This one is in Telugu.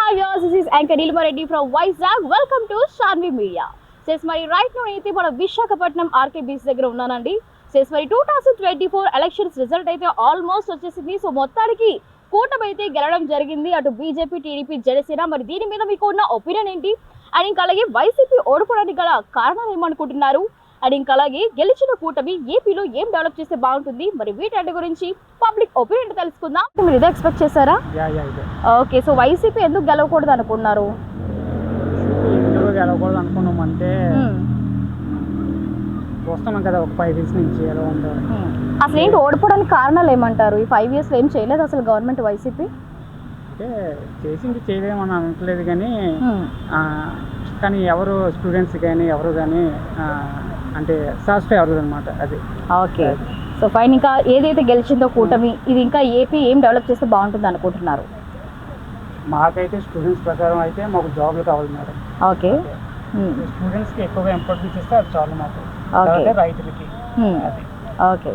Hi viewers, this is Anchor Nilma Reddy from Vizag. Welcome to Shanvi Media. మరి రైట్ నో అయితే మన విశాఖపట్నం ఆర్కే బీచ్ దగ్గర ఉన్నానండి. మరి 2024 ఎలక్షన్స్ రిజల్ట్ అయితే ఆల్మోస్ట్ వచ్చేసింది. సో మొత్తానికి కూటమి అయితే గెలవడం జరిగింది. అటు బీజేపీ, టీడీపీ, జనసేన. మరి దీని మీద మీకు ఉన్న ఒపీనియన్ ఏంటి? అండ్ ఇంకా అలాగే వైసీపీ ఓడిపోవడానికి గల కారణాలు ఏమనుకుంటున్నారు? అండ్ ఇంకా అలాగే గెలిచిన కూటమి ఏపీలో ఏం డెవలప్ చేస్తే బాగుంటుంది? మరి వీటి గురించి పబ్లిక్ ఒపీనియన్ తెలుసుకుందాం. మీరు ఇదే ఎక్స్పెక్ట్ చేశారా? ఓకే, సో వైసీపీ ఎందుకు గెలవకూడదు అనుకున్నారు? ఎందుకు గెలవకూడదు అనుకున్నాం అంటే చూస్తున్నాం కదా ఒక 5 ఇయర్స్ నుంచి ఎలా ఉంటారు. అసలు ఏంటి ఓడిపోవడానికి కారణాలు ఏమంటారు? ఈ 5 ఇయర్స్లో ఏం చేయలేదు అసలు గవర్నమెంట్ వైసీపీ? అంటే చేసింది చేయలేమని అనట్లేదు కానీ ఎవరు స్టూడెంట్స్ కానీ ఎవరు కానీ అంటే సాటిస్ఫై అవ్వదు అనమాట. అది ఓకే. సో ఫైన్, ఇంకా ఏదైతే గెలిచిందో కూటమి, ఇది ఇంకా ఏపీ ఏం డెవలప్ చేస్తే బాగుంటుంది అనుకుంటున్నారు? మాకైతే స్టూడెంట్స్ ప్రకారం అయితే మాకు జాబ్లు కావాలి మేడం. ఓకే, స్టూడెంట్స్కి ఎక్కువగా ఇంపార్టెన్స్ ఇస్తే అది చాలు మాకు. రైతులకి ఓకే.